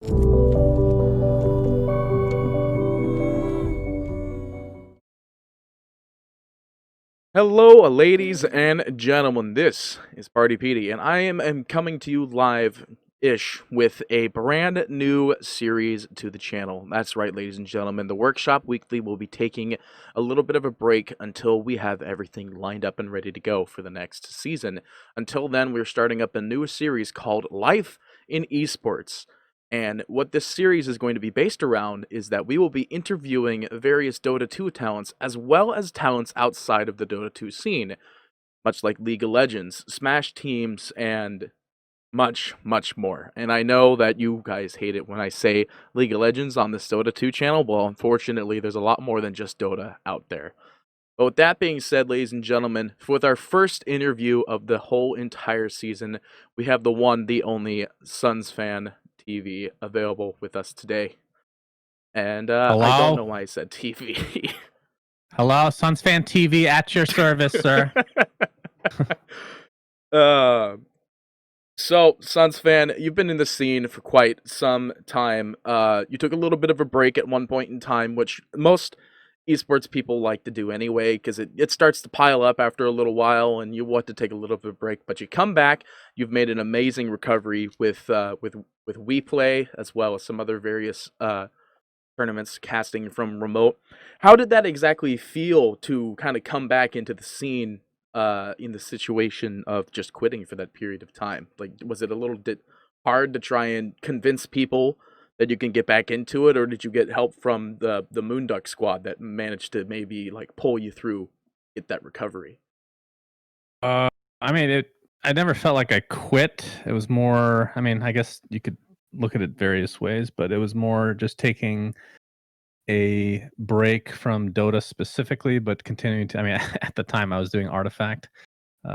Hello, ladies and gentlemen. This is Party PD, and I am coming to you live-ish with a brand new series to the channel. That's right, ladies and gentlemen. The Workshop Weekly will be taking a little bit of a break until we have everything lined up and ready to go for the next season. Until then, we're starting up a new series called Life in Esports. And what this series is going to be based around is that we will be interviewing various Dota 2 talents as well as talents outside of the Dota 2 scene, much like League of Legends, Smash teams, and much, much more. And I know that you guys hate it when I say League of Legends on this Dota 2 channel. Well, unfortunately, there's a lot more than just Dota out there. But with that being said, ladies and gentlemen, with our first interview of the whole entire season, we have the one, the only SUNSfanTV available with us today. And I don't know Hello? why I said TV. Hello, SUNSfanTV at your service, sir. uh, so, Sunsfan, you've been in the scene for quite some time. You took a little bit of a break at one point in time, which most esports people like to do anyway, because it starts to pile up after a little while, and you want to take a little bit of a break. But you come back, you've made an amazing recovery with WePlay, as well as some other various tournaments casting from remote. How did that exactly feel to kind of come back into the scene in the situation of just quitting for that period of time? Like, was it a little bit hard to try and convince people that you can get back into it, or did you get help from the Moonduck squad that managed to maybe like pull you through, get that recovery? I mean, I never felt like I quit. It was more, I mean, I guess you could look at it various ways, but it was more just taking a break from Dota specifically, but continuing to, I mean, at the time I was doing Artifact,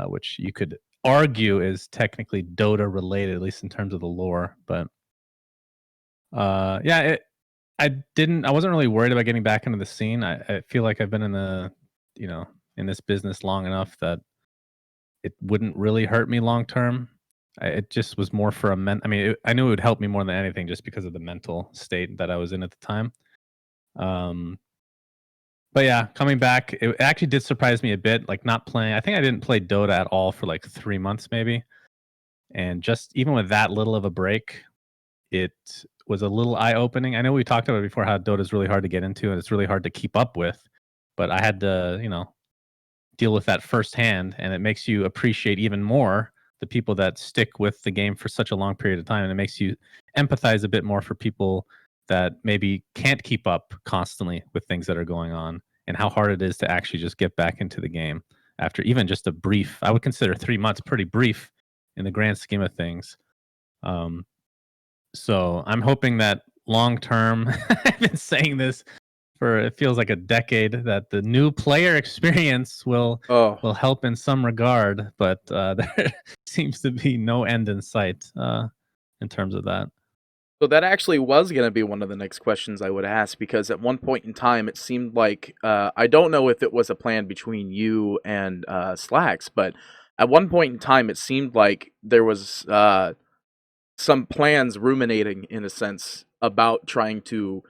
which you could argue is technically Dota related, at least in terms of the lore. But yeah, I wasn't really worried about getting back into the scene. I feel like I've been in you know, in this business long enough that it wouldn't really hurt me long term. It just was more for I mean, I knew it would help me more than anything just because of the mental state that I was in at the time. Um, but yeah, coming back, it actually did surprise me a bit. Like not playing, I think I didn't play Dota at all for like 3 months maybe, and just even with that little of a break, it was a little eye opening. I know we talked about it before how Dota is really hard to get into and it's really hard to keep up with, but I had to, deal with that firsthand, and it makes you appreciate even more the people that stick with the game for such a long period of time, and it makes you empathize a bit more for people that maybe can't keep up constantly with things that are going on, and how hard it is to actually just get back into the game after even just a brief, I would consider 3 months pretty brief in the grand scheme of things. um, so I'm hoping that long term, I've been saying this for it feels like a decade, that the new player experience Oh, will help in some regard, but there seems to be no end in sight in terms of that. so that actually was going to be one of the next questions I would ask, because at one point in time it seemed like I don't know if it was a plan between you and Slacks, but at one point in time it seemed like there was some plans ruminating in a sense about trying to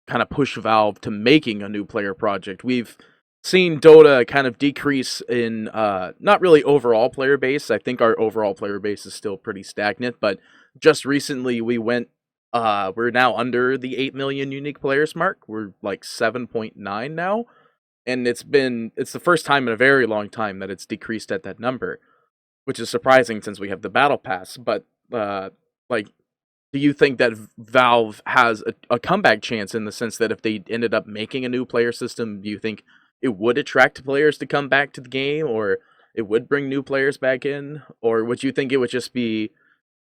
kind of push Valve to making a new player project. We've seen Dota kind of decrease in not really overall player base. I think our overall player base is still pretty stagnant, but just recently we're now under the 8 million unique players mark. We're like 7.9 now, and it's the first time in a very long time that it's decreased at that number, which is surprising since we have the battle pass. But like, do you think that Valve has a comeback chance, in the sense that if they ended up making a new player system, do you think it would attract players to come back to the game, or it would bring new players back in? Or would you think it would just be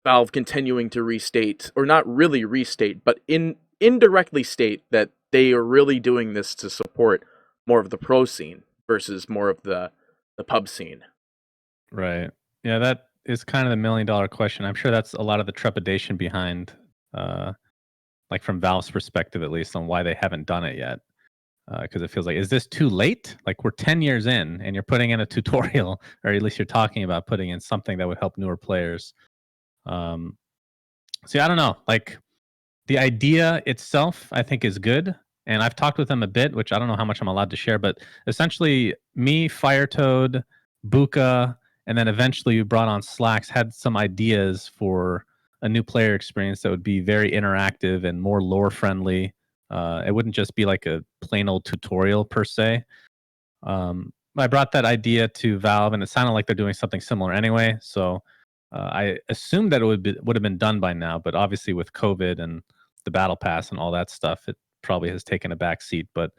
Valve continuing to restate, or not really restate, but indirectly state that they are really doing this to support more of the pro scene versus more of the pub scene? Right. Yeah, that is kind of the $1 million question. I'm sure that's a lot of the trepidation behind, uh, like from Valve's perspective, at least, on why they haven't done it yet. Because it feels like, is this too late? Like we're 10 years in, and you're putting in a tutorial, or at least you're talking about putting in something that would help newer players. Um, See, I don't know. Like, The idea itself, I think, is good, and I've talked with them a bit, which I don't know how much I'm allowed to share, but essentially, me, Firetoad, Buka, and then eventually we brought on Slacks had some ideas for a new player experience that would be very interactive and more lore friendly. It wouldn't just be like a plain old tutorial per se. I brought that idea to Valve, and it sounded like they're doing something similar anyway. So I assumed that it would have been done by now, but obviously with COVID and the battle pass and all that stuff, it probably has taken a back seat. But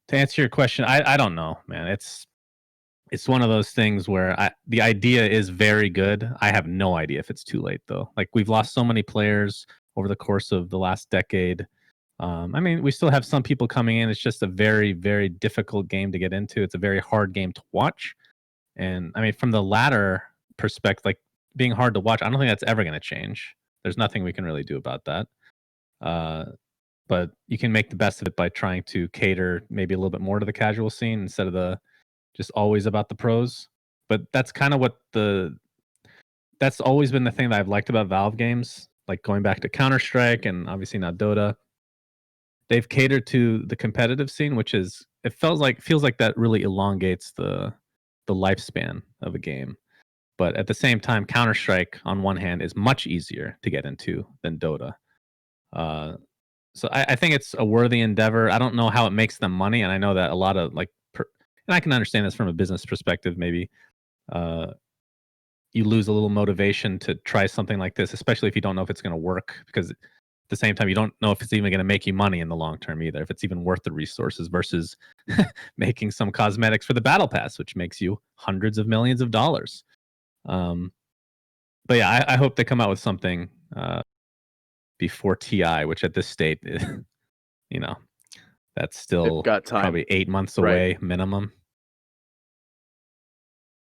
to answer your question, I don't know, man. It's one of those things where the idea is very good. I have no idea if it's too late though. Like we've lost so many players over the course of the last decade. I mean, we still have some people coming in. It's just a very, very difficult game to get into. It's a very hard game to watch. And I mean, from the latter perspective, like being hard to watch, I don't think that's ever going to change. There's nothing we can really do about that. Uh, but you can make the best of it by trying to cater maybe a little bit more to the casual scene instead of the just always about the pros. But that's kind of that's always been the thing that I've liked about Valve games, like going back to Counter Strike and obviously now Dota. They've catered to the competitive scene, which is it feels like that really elongates the lifespan of a game. But at the same time, Counter Strike on one hand is much easier to get into than Dota. Uh, so I think it's a worthy endeavor. I don't know how it makes them money, and I know that a lot of and I can understand this from a business perspective. Maybe uh, you lose a little motivation to try something like this, especially if you don't know if it's going to work. Because at the same time, you don't know if it's even going to make you money in the long term either. If it's even worth the resources versus making some cosmetics for the battle pass, which makes you hundreds of millions of dollars. But yeah, I hope they come out with something before TI, which at this state, you know, that's They've still got time, probably 8 months right? away minimum.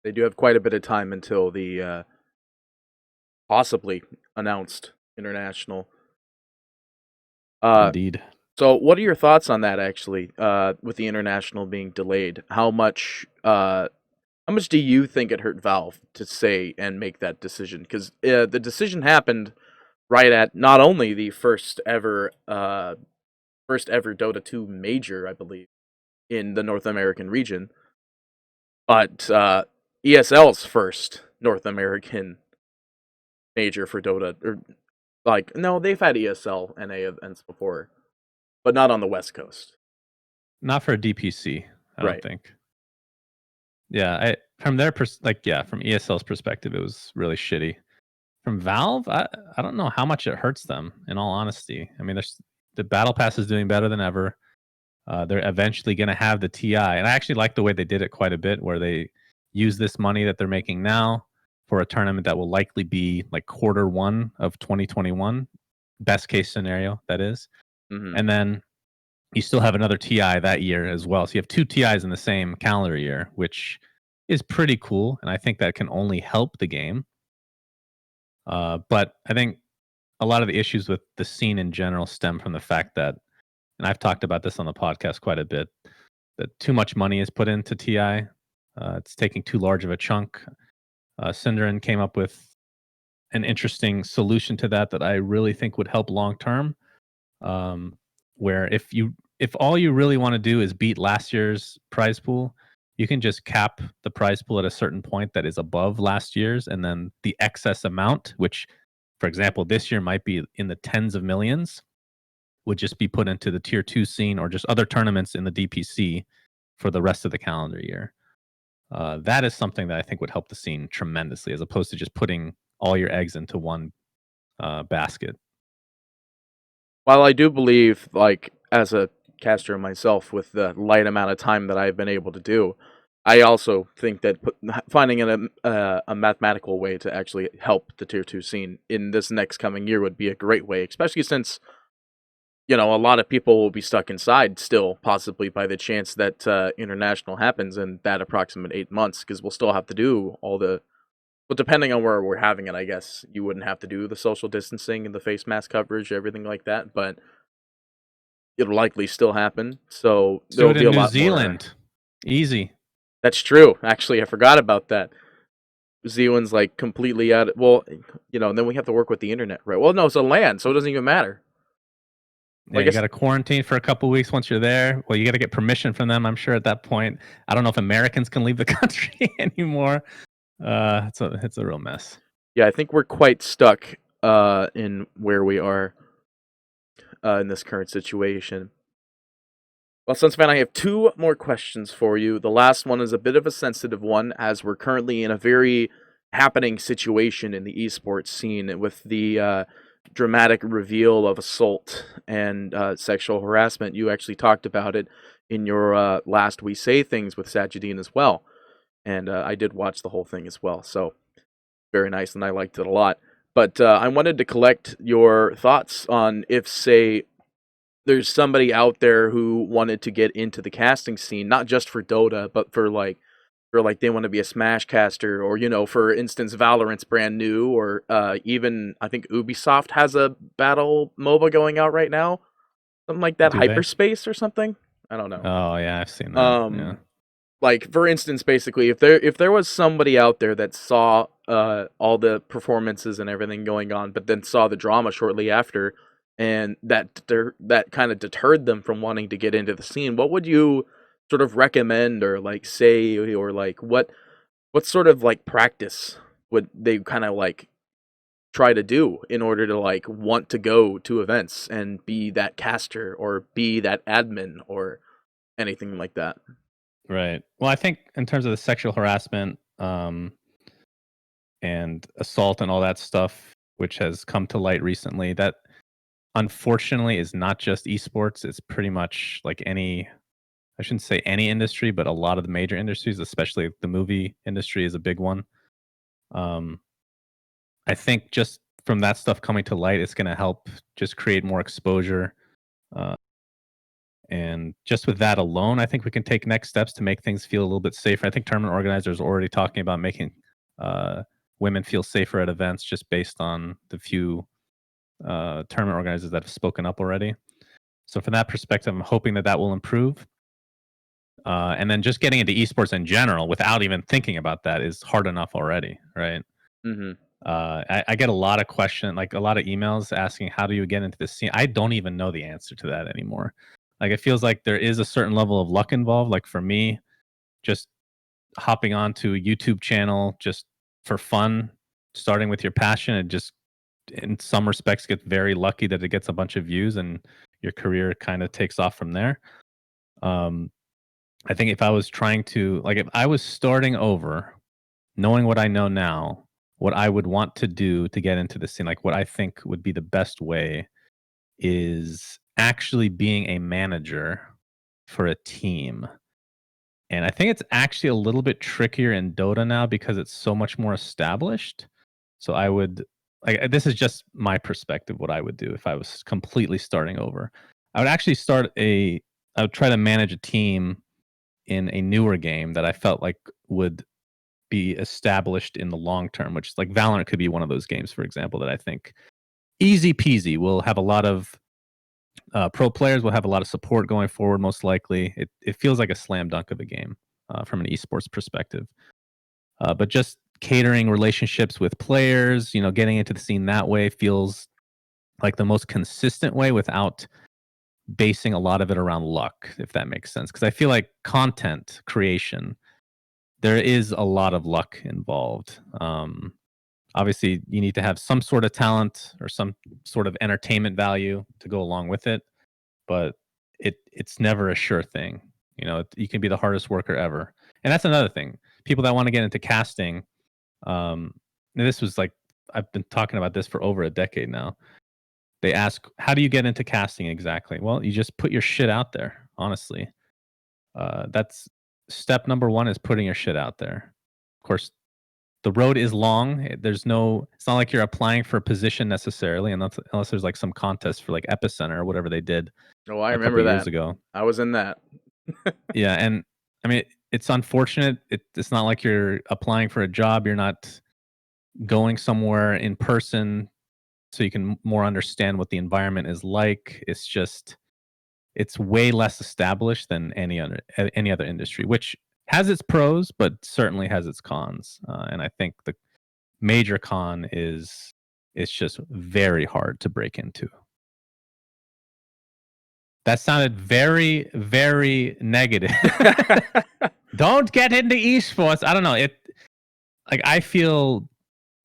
They do have quite a bit of time until the possibly announced international. Indeed. So what are your thoughts on that actually? With the international being delayed, how much do you think it hurt Valve to say and make that decision? Because the decision happened right at not only the first ever Dota 2 major, I believe, in the North American region, but ESL's first North American major for Dota. Or like, no, they've had ESL NA events before, but not on the West Coast. Not for a DPC, I don't Right. think. Yeah, from their from ESL's perspective, it was really shitty. From Valve, I don't know how much it hurts them. In all honesty, I mean, the battle pass is doing better than ever. They're eventually going to have the TI, and I actually like the way they did it quite a bit, where they use this money that they're making now for a tournament that will likely be like Q1 of 2021, best case scenario, that is, Mm-hmm. and then you still have another TI that year as well. So you have two TIs in the same calendar year, which is pretty cool, and I think that can only help the game. But I think a lot of the issues with the scene in general stem from the fact that, and I've talked about this on the podcast quite a bit, that too much money is put into TI. It's taking too large of a chunk. Cinderin came up with an interesting solution to that I really think would help long term. Where if all you really want to do is beat last year's prize pool, you can just cap the prize pool at a certain point that is above last year's, and then the excess amount, which, for example, this year might be in the tens of millions, would just be put into the tier 2 scene or just other tournaments in the DPC for the rest of the calendar year. That is something that I think would help the scene tremendously, as opposed to just putting all your eggs into one basket. While I do believe, like, as a caster myself, with the light amount of time that I've been able to do, I also think that finding a mathematical way to actually help the tier 2 scene in this next coming year would be a great way, especially since, a lot of people will be stuck inside still, possibly by the chance that international happens in that approximate 8 months, because we'll still have to do all the. Well, depending on where we're having it, I guess you wouldn't have to do the social distancing and the face mask coverage, everything like that, but it'll likely still happen. So Let's do there'll it be in a New lot more. Zealand. Easy. That's true. Actually, I forgot about that. Zealand's like completely out. Well, then we have to work with the internet, right? Well, no, it's a land, so it doesn't even matter. Yeah, Like, you got to quarantine for a couple weeks once you're there. Well, you got to get permission from them, I'm sure, at that point. I don't know if Americans can leave the country anymore. It's a real mess. yeah, I think we're quite stuck in where we are in this current situation. Well, Sunsfan, I have two more questions for you. The last one is a bit of a sensitive one, as we're currently in a very happening situation in the esports scene with the dramatic reveal of assault and sexual harassment. You actually talked about it in your last We Say Things with Sajidine as well. And I did watch the whole thing as well. So very nice, and I liked it a lot. But I wanted to collect your thoughts on if, say, there's somebody out there who wanted to get into the casting scene, not just for Dota, but for they want to be a Smash caster, or for instance, Valorant's brand new, or even I think Ubisoft has a battle MOBA going out right now, something like that, Do they? Hyperspace or something. I don't know. Oh yeah, I've seen that. Yeah. Um, like for instance, basically, if there was somebody out there that saw all the performances and everything going on, but then saw the drama shortly after, and that kind of deterred them from wanting to get into the scene, what would you sort of recommend, or like say, or like what sort of like practice would they kind of like try to do in order to like want to go to events and be that caster or be that admin or anything like that? Right. Well, I think in terms of the sexual harassment, and assault and all that stuff, which has come to light recently, that unfortunately is not just esports. It's pretty much like I shouldn't say any industry, but a lot of the major industries, especially the movie industry, is a big one. Um, I think just from that stuff coming to light, it's going to help just create more exposure. Uh, and just with that alone, I think we can take next steps to make things feel a little bit safer. I think tournament organizers are already talking about making uh, women feel safer at events just based on the few tournament organizers that have spoken up already. So from that perspective, I'm hoping that that will improve. And then just getting into esports in general without even thinking about that is hard enough already, right? Mm-hmm. I get a lot of questions, like a lot of emails asking, how do you get into this scene? I don't even know the answer to that anymore. Like, it feels like there is a certain level of luck involved. Like for me, just hopping onto a YouTube channel just for fun, starting with your passion, and just in some respects get very lucky that it gets a bunch of views and your career kind of takes off from there. Um, I think if I was trying to, like, if I was starting over, knowing what I know now, what I would want to do to get into the scene, like what I think would be the best way is actually being a manager for a team. And I think it's actually a little bit trickier in Dota now because it's so much more established. So I would, like, this is just my perspective, what I would do if I was completely starting over. I would actually I would try to manage a team in a newer game that I felt like would be established in the long term, which is like Valorant could be one of those games, for example, that I think easy peasy will have a lot of pro players, will have a lot of support going forward, most likely. It feels like a slam dunk of a game from an esports perspective. But just catering relationships with players, getting into the scene that way feels like the most consistent way without basing a lot of it around luck, if that makes sense. Because I feel like content creation, there is a lot of luck involved. Obviously, you need to have some sort of talent or some sort of entertainment value to go along with it, but it's never a sure thing. You can be the hardest worker ever, and that's another thing. People that want to get into casting, and this was like I've been talking about this for over a decade now. They ask, "How do you get into casting exactly?" Well, you just put your shit out there. Honestly, that's step number one is putting your shit out there. Of course, the road is long. There's no. It's not like you're applying for a position necessarily, unless there's like some contest for like Epicenter or whatever they did Oh, I a couple remember years that. ago. I was in that. Yeah, and I mean, it's unfortunate. It's not like you're applying for a job. You're not going somewhere in person so you can more understand what the environment is like. It's just it's way less established than any other industry, which has its pros, but certainly has its cons. And I think the major con is it's just very hard to break into. That sounded very, very negative. Don't get into esports. I don't know. I feel,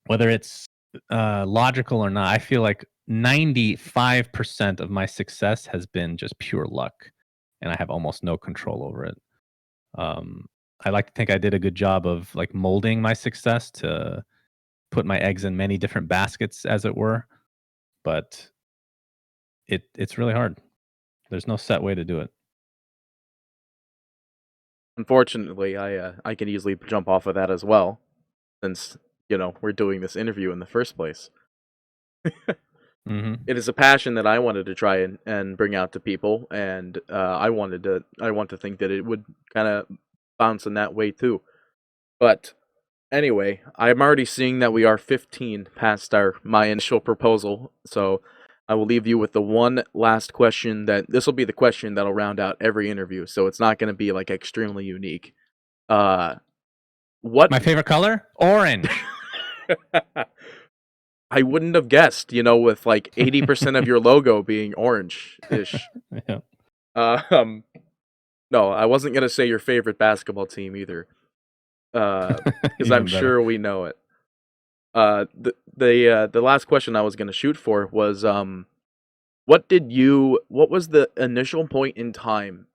whether it's logical or not, I feel like 95% of my success has been just pure luck, and I have almost no control over it. Um, I like to think I did a good job of like molding my success to put my eggs in many different baskets, as it were. But it's really hard. There's no set way to do it. Unfortunately, I can easily jump off of that as well, since we're doing this interview in the first place. Hmm. It is a passion that I wanted to try and bring out to people, and I want to think that it would kind of bounce in that way too. But anyway, I'm already seeing that we are 15 past my initial proposal, so I will leave you with the one last question. That this will be the question that'll round out every interview, so it's not going to be like extremely unique. What My favorite color? Orange. I wouldn't have guessed, with like 80% of your logo being orange-ish. Yeah. No, I wasn't gonna say your favorite basketball team either, because I'm Even better. sure we know it. The last question I was gonna shoot for was, what was the initial point in time,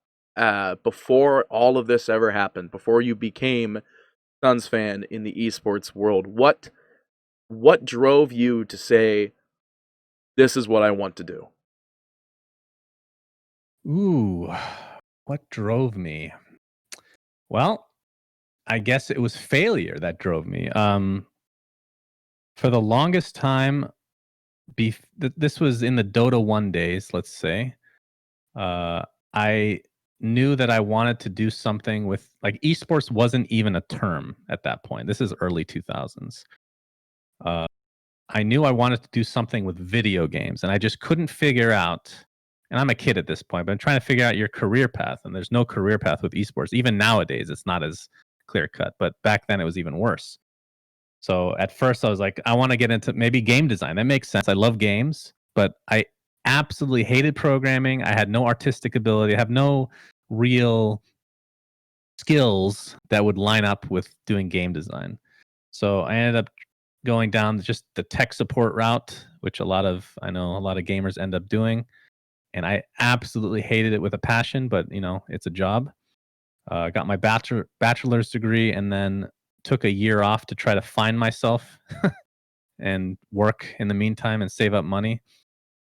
before all of this ever happened, before you became Sunsfan in the esports world? What drove you to say, this is what I want to do? Ooh, what drove me? Well, I guess it was failure that drove me. For the longest time, this was in the Dota 1 days, let's say. I knew that I wanted to do something with, like, esports wasn't even a term at that point. This is early 2000s. Uh, I knew I wanted to do something with video games, and I just couldn't figure out. And I'm a kid at this point, but I'm trying to figure out your career path, and there's no career path with esports. Even nowadays, it's not as clear cut, but back then it was even worse. So at first, I was like, I want to get into maybe game design. That makes sense. I love games, but I absolutely hated programming. I had no artistic ability. I have no real skills that would line up with doing game design. So I ended up going down just the tech support route, which I know a lot of gamers end up doing. And I absolutely hated it with a passion, but it's a job. Got my bachelor's degree and then took a year off to try to find myself and work in the meantime and save up money.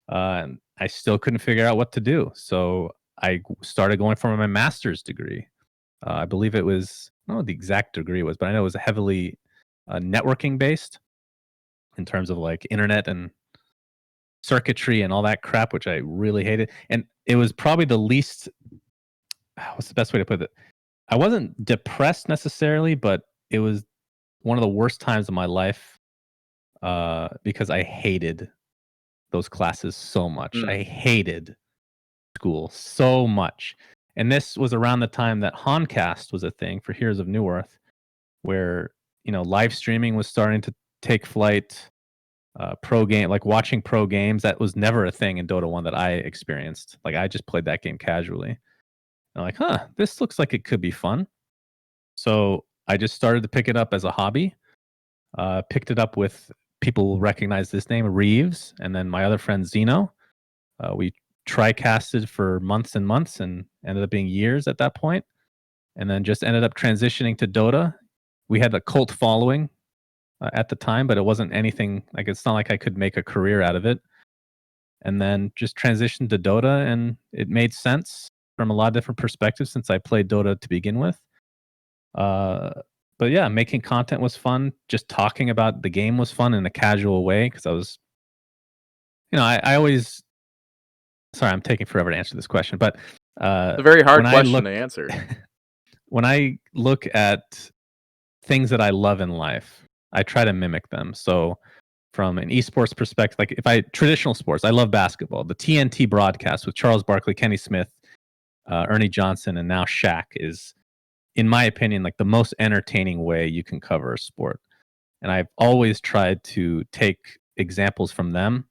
And I still couldn't figure out what to do. So I started going for my master's degree. I believe it was, I don't know what the exact degree was, but I know it was heavily networking based in terms of like internet and circuitry and all that crap, which I really hated. And it was probably the least, what's the best way to put it? I wasn't depressed necessarily, but it was one of the worst times of my life because I hated those classes so much. Mm. I hated school so much. And this was around the time that Honcast was a thing for Heroes of New Earth, where live streaming was starting to take flight. Pro game, like watching pro games, that was never a thing in Dota 1 that I experienced. Like I just played that game casually. And I'm like, this looks like it could be fun. So I just started to pick it up as a hobby. Picked it up with, people will recognize this name, Reeves, and then my other friend Zeno. We tri-casted for months and months and ended up being years at that point, and then just ended up transitioning to Dota. We had a cult following at the time, but it wasn't anything like, it's not like I could make a career out of it. And then just transitioned to Dota, and it made sense from a lot of different perspectives since I played Dota to begin with. But yeah, making content was fun. Just talking about the game was fun in a casual way because I was, I always. Sorry, I'm taking forever to answer this question, but It's a very hard when I question look to answer. when I look at things that I love in life, I try to mimic them. So from an esports perspective, like if I traditional sports, I love basketball. The TNT broadcast with Charles Barkley, Kenny Smith, Ernie Johnson, and now Shaq is, in my opinion, like the most entertaining way you can cover a sport. And I've always tried to take examples from them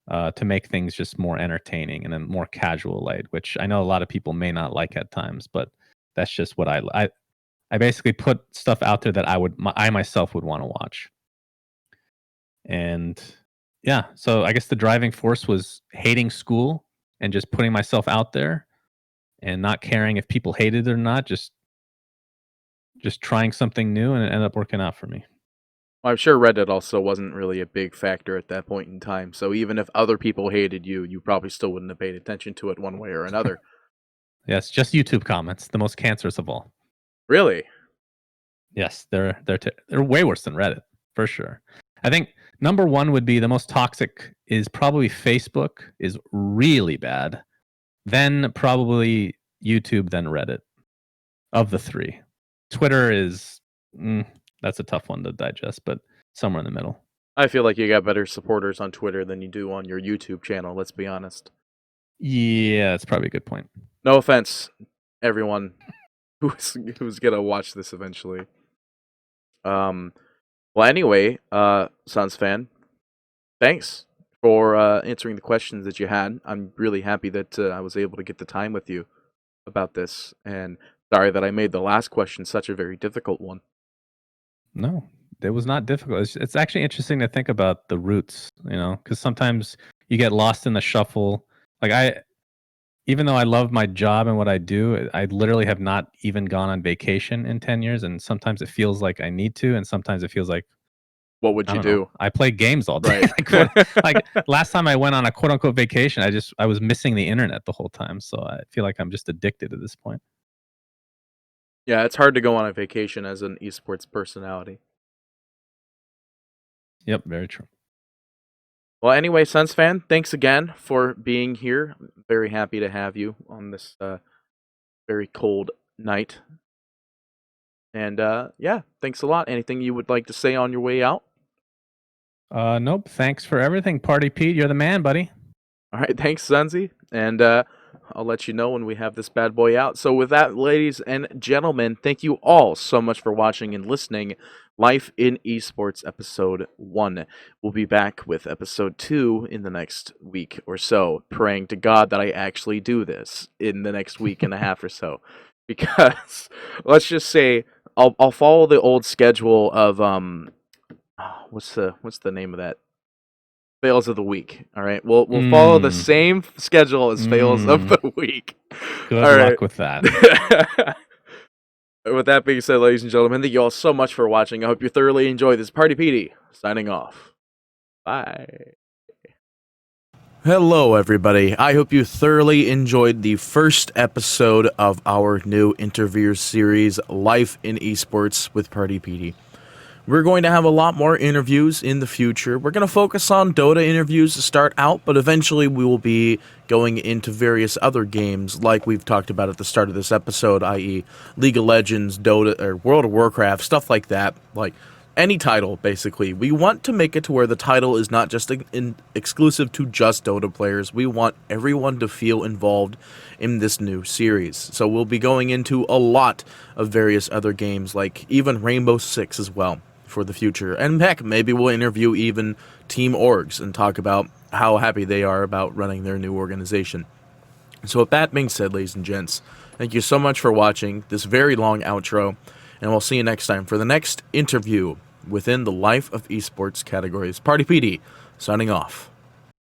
to make things just more entertaining and a more casual light, which I know a lot of people may not like at times, but that's just what I basically put stuff out there that I myself would want to watch. And yeah, so I guess the driving force was hating school and just putting myself out there and not caring if people hated it or not, just trying something new, and it ended up working out for me. Well, I'm sure Reddit also wasn't really a big factor at that point in time. So even if other people hated you, you probably still wouldn't have paid attention to it one way or another. Yes, just YouTube comments, the most cancerous of all. Really? Yes, they're way worse than Reddit for sure. I think number one would be the most toxic is probably Facebook is really bad. Then probably YouTube, then Reddit. Of the three, Twitter is that's a tough one to digest, but somewhere in the middle. I feel like you got better supporters on Twitter than you do on your YouTube channel, let's be honest. Yeah, that's probably a good point. No offense, everyone who's gonna watch this eventually. Well, anyway, Sunsfan, thanks for answering the questions that you had. I'm really happy that I was able to get the time with you about this, and sorry that I made the last question such a very difficult one. No, it was not difficult. It's actually interesting to think about the roots, because sometimes you get lost in the shuffle. Like even though I love my job and what I do, I literally have not even gone on vacation in 10 years. And sometimes it feels like I need to. And sometimes it feels like, what would you do? I play games all day. Right. like last time I went on a quote unquote vacation, I was missing the internet the whole time. So I feel like I'm just addicted at this point. Yeah, it's hard to go on a vacation as an esports personality. Yep, very true. Well, anyway, Sunsfan, thanks again for being here. I'm very happy to have you on this very cold night. And yeah, thanks a lot. Anything you would like to say on your way out? Nope. Thanks for everything, Party Pete. You're the man, buddy. All right, thanks, Sunzy. And I'll let you know when we have this bad boy out. So with that, ladies and gentlemen, thank you all so much for watching and listening. Life in Esports episode 1. We'll be back with episode 2 in the next week or so, praying to God that I actually do this in the next week and a half or so. Because let's just say I'll follow the old schedule of what's the name of that? Fails of the week. All right, we'll follow the same schedule as fails of the week. Good luck with that. With that being said, ladies and gentlemen, thank you all so much for watching. I hope you thoroughly enjoyed this. Party Petey, signing off. Bye. Hello, everybody. I hope you thoroughly enjoyed the first episode of our new interview series, Life in Esports with Party Petey. We're going to have a lot more interviews in the future. We're going to focus on Dota interviews to start out, but eventually we will be going into various other games like we've talked about at the start of this episode, i.e. League of Legends, Dota, or World of Warcraft, stuff like that. Like any title, basically. We want to make it to where the title is not just exclusive to just Dota players. We want everyone to feel involved in this new series. So we'll be going into a lot of various other games, like even Rainbow Six as well, for the future. And heck, maybe we'll interview even Team Orgs and talk about how happy they are about running their new organization. So with that being said, ladies and gents, thank you so much for watching this very long outro, and we'll see you next time for the next interview within the Life of Esports categories. Party PD, signing off.